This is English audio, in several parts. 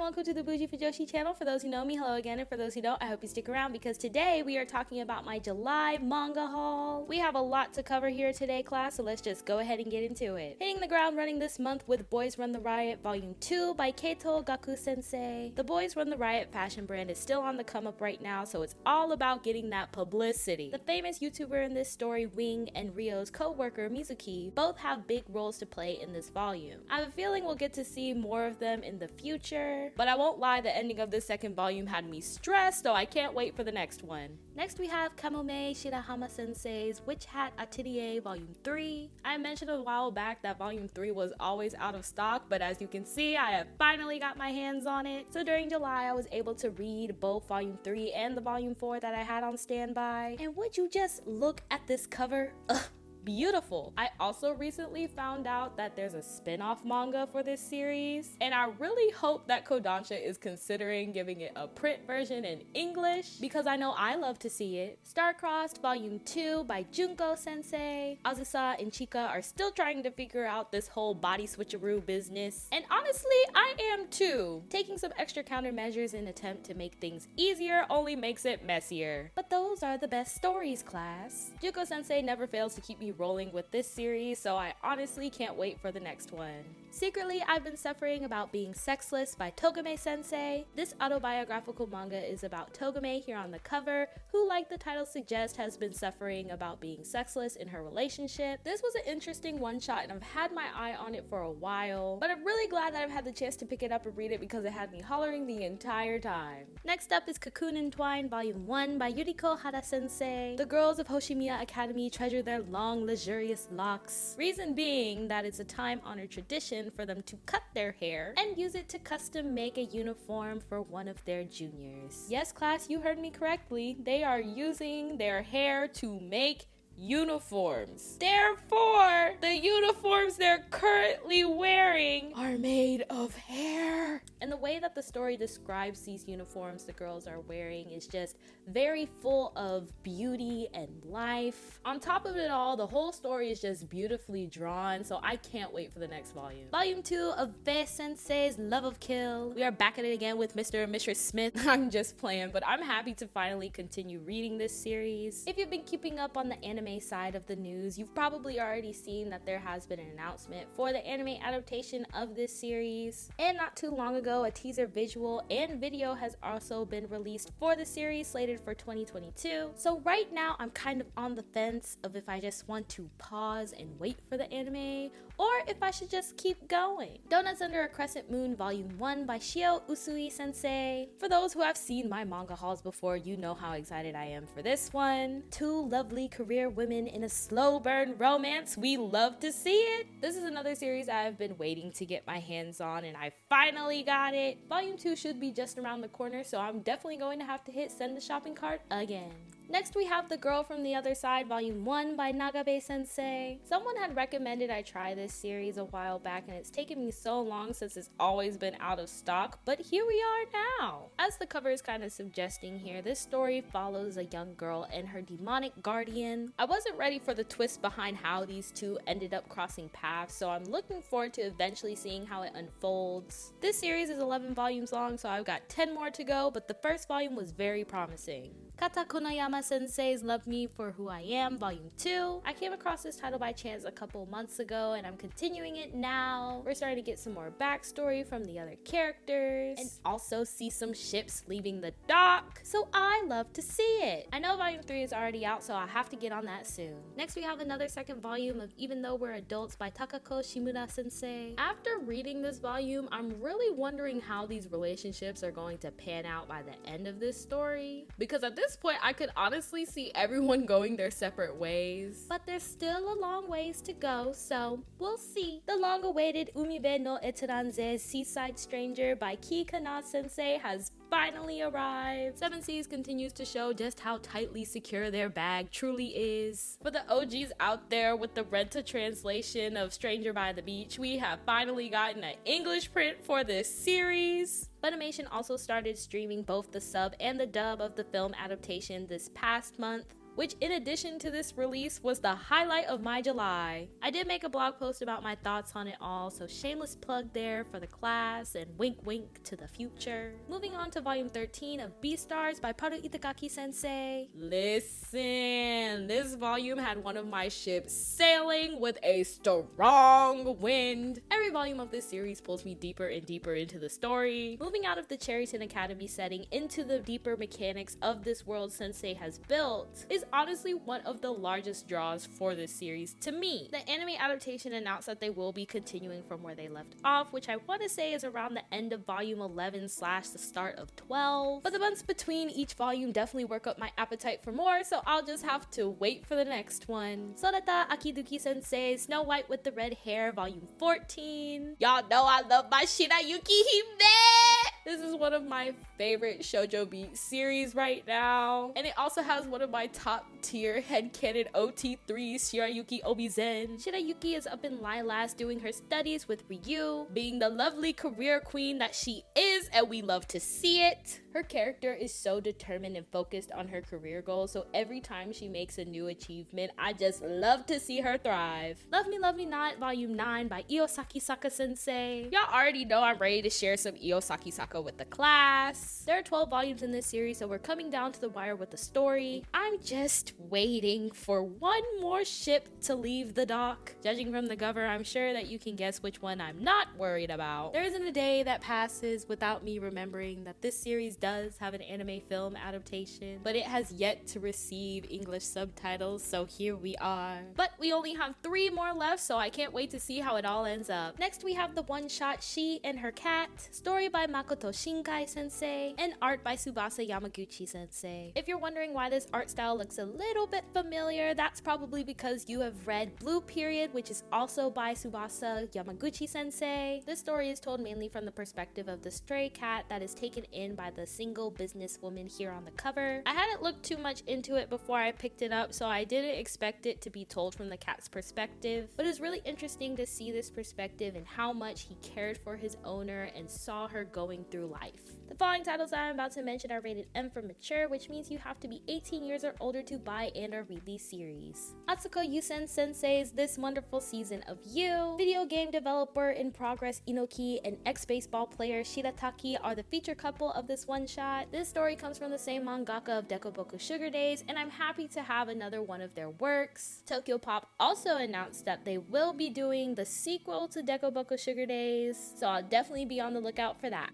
welcome to the Bougie Fujoshi channel. For those who know me, hello again, and for those who don't, I hope you stick around because today we are talking about my July manga haul. We have a lot to cover here today, class, so let's just go ahead and get into it. Hitting the ground running this month with Boys Run the Riot Volume 2 by Keito Gaku Sensei. The Boys Run the Riot fashion brand is still on the come up right now, so it's all about getting that publicity. The famous YouTuber in this story, Wing, and Ryo's co-worker, Mizuki, both have big roles to play in this volume. I have a feeling we'll get to see more of them in the future, but I won't lie, the ending of this second volume had me stressed, so I can't wait for the next one. Next we have Kamome Shirahama Sensei's Witch Hat Atelier Volume 3. I mentioned a while back that Volume 3 was always out of stock, but as you can see, I have finally got my hands on it. So during July, I was able to read both Volume 3 and the Volume 4 that I had on standby. And would you just look at this cover? Ugh. Beautiful. I also recently found out that there's a spin-off manga for this series, and I really hope that Kodansha is considering giving it a print version in English because I know I love to see it. Star-Crossed Volume 2 by Junko Sensei. Azusa and Chika are still trying to figure out this whole body switcheroo business, and honestly, I am too. Taking some extra countermeasures in attempt to make things easier only makes it messier. But those are the best stories, class. Junko Sensei never fails to keep me rolling with this series, so I honestly can't wait for the next one. Secretly, I've been suffering about being sexless by Togame Sensei. This autobiographical manga is about Togame here on the cover, who, like the title suggests, has been suffering about being sexless in her relationship. This was an interesting one-shot, and I've had my eye on it for a while, but I'm really glad that I've had the chance to pick it up and read it because it had me hollering the entire time. Next up is Cocoon and Twine Volume 1 by Yuriko Hara Sensei. The girls of Hoshimiya Academy treasure their long, luxurious locks. Reason being that it's a time-honored tradition for them to cut their hair and use it to custom make a uniform for one of their juniors. Yes, class, you heard me correctly. They are using their hair to make uniforms. Therefore, the uniforms they're currently wearing are made of hair. And the way that the story describes these uniforms the girls are wearing is just very full of beauty and life. On top of it all, the whole story is just beautifully drawn, so I can't wait for the next volume. Volume 2 of Viz Sensei's Love of Kill. We are back at it again with Mr. and Mrs. Smith. I'm just playing, but I'm happy to finally continue reading this series. If you've been keeping up on the anime side of the news, you've probably already seen that there has been an announcement for the anime adaptation of this series. And not too long ago, a teaser visual and video has also been released for the series, slated for 2022. So right now, I'm kind of on the fence of if I just want to pause and wait for the anime, or if I should just keep going. Donuts Under a Crescent Moon Volume 1 by Shio Usui Sensei. For those who have seen my manga hauls before, you know how excited I am for this one. Two lovely career women in a slow burn romance. We love to see it. This is another series I've been waiting to get my hands on, and I finally got it. Volume 2 should be just around the corner, so I'm definitely going to have to hit send to shopping cart again. Next we have The Girl from the Other Side Volume 1 by Nagabe Sensei. Someone had recommended I try this series a while back, and it's taken me so long since it's always been out of stock, but here we are now. As the cover is kind of suggesting here, this story follows a young girl and her demonic guardian. I wasn't ready for the twist behind how these two ended up crossing paths, so I'm looking forward to eventually seeing how it unfolds. This series is 11 volumes long, so I've got 10 more to go, but the first volume was very promising. Kata Konoyama Sensei's Love Me For Who I Am Volume 2. I came across this title by chance a couple months ago, and I'm continuing it now. We're starting to get some more backstory from the other characters and also see some ships leaving the dock, so I love to see it. I know Volume 3 is already out, so I'll have to get on that soon. Next we have another second volume of Even Though We're Adults by Takako Shimura Sensei. After reading this volume, I'm really wondering how these relationships are going to pan out by the end of this story, because at this point I could honestly see everyone going their separate ways, but there's still a long ways to go, so we'll see. The long-awaited Umibe No Etranger Seaside Stranger by Ki Kana Sensei has finally arrived. Seven Seas continues to show just how tightly secure their bag truly is. For the OGs out there with the rent-a translation of Stranger by the Beach, we have finally gotten an English print for this series. Funimation also started streaming both the sub and the dub of the film adaptation this past month. which in addition to this release was the highlight of my July. I did make a blog post about my thoughts on it all, so shameless plug there for the class and wink wink to the future. Moving on to volume 13 of Beastars by Paru Itagaki Sensei. Listen, this volume had one of my ships sailing with a strong wind. Every volume of this series pulls me deeper and deeper into the story. Moving out of the Cherryton Academy setting into the deeper mechanics of this world Sensei has built is honestly one of the largest draws for this series to me. The anime adaptation announced that they will be continuing from where they left off, which I want to say is around the end of volume 11 / the start of 12. But the months between each volume definitely work up my appetite for more, so I'll just have to wait for the next one. Sorata Akiduki Sensei, Snow White with the Red Hair, volume 14. Y'all know I love my Shirayuki Hime! This is one of my favorite shoujo beat series right now. And it also has one of my top tier headcanon OT3s, Shirayuki Obizen. Shirayuki is up in Lilas doing her studies with Ryu, being the lovely career queen that she is, and we love to see it. Her character is so determined and focused on her career goals, so every time she makes a new achievement, I just love to see her thrive. Love Me Not, volume 9 by Iosaki Saka Sensei. Y'all already know I'm ready to share some Iosaki Saka with the class. There are 12 volumes in this series, so we're coming down to the wire with the story. I'm just waiting for one more ship to leave the dock. Judging from the cover, I'm sure that you can guess which one I'm not worried about. There isn't a day that passes without me remembering that this series does have an anime film adaptation, but it has yet to receive English subtitles, so here we are. But we only have 3 more left, so I can't wait to see how it all ends up. Next we have the one-shot She and Her Cat, story by Makoto Shinkai Sensei, and art by Tsubasa Yamaguchi Sensei. If you're wondering why this art style looks a little bit familiar, that's probably because you have read Blue Period, which is also by Tsubasa Yamaguchi Sensei. This story is told mainly from the perspective of the stray cat that is taken in by the single businesswoman here on the cover. I hadn't looked too much into it before I picked it up, so I didn't expect it to be told from the cat's perspective, but it's really interesting to see this perspective and how much he cared for his owner and saw her going through life. The following titles that I'm about to mention are rated M for mature, which means you have to be 18 years or older to buy and or read these series. Atsuko Yusen Sensei's This Wonderful Season of You, video game developer in progress Inoki and ex-baseball player Shirataki are the feature couple of this one-shot. This story comes from the same mangaka of Dekoboku Sugar Days, and I'm happy to have another one of their works. Tokyo Pop also announced that they will be doing the sequel to Dekoboku Sugar Days, so I'll definitely be on the lookout for that.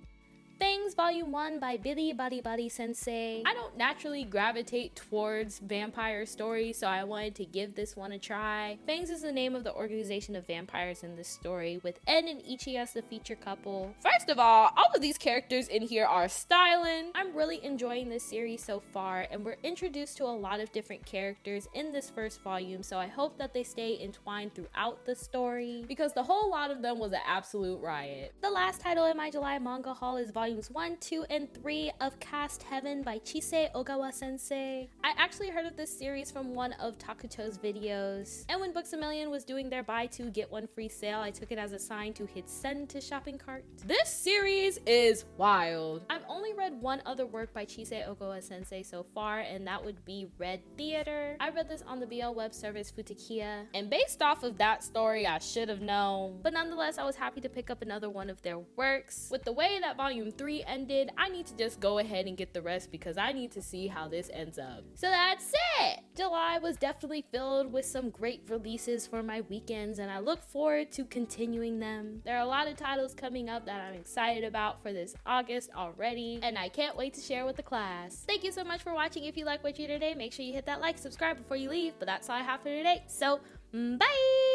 Fangs Volume 1 by Billy Bari Sensei. I don't naturally gravitate towards vampire stories, so I wanted to give this one a try. Fangs is the name of the organization of vampires in this story, with En and Ichi as the feature couple. First of all of these characters in here are styling. I'm really enjoying this series so far, and we're introduced to a lot of different characters in this first volume, so I hope that they stay entwined throughout the story, because the whole lot of them was an absolute riot. The last title in my July manga haul is Volumes 1, 2, and 3 of Cast Heaven by Chise Ogawa Sensei. I actually heard of this series from one of Takuto's videos, and when Books A Million was doing their buy 2 get 1 free sale, I took it as a sign to hit send to shopping cart. This series is wild. I've only read one other work by Chise Ogawa Sensei so far, and that would be Red Theater. I read this on the BL web service Futakiya, and based off of that story, I should have known. But nonetheless, I was happy to pick up another one of their works. With the way that volume 3 ended, I need to just go ahead and get the rest because I need to see how this ends up. So that's it! July was definitely filled with some great releases for my weekends, and I look forward to continuing them. There are a lot of titles coming up that I'm excited about for this August already, and I can't wait to share with the class. Thank you so much for watching. If you like what you hear today, make sure you hit that like, subscribe before you leave, but that's all I have for today. So, bye!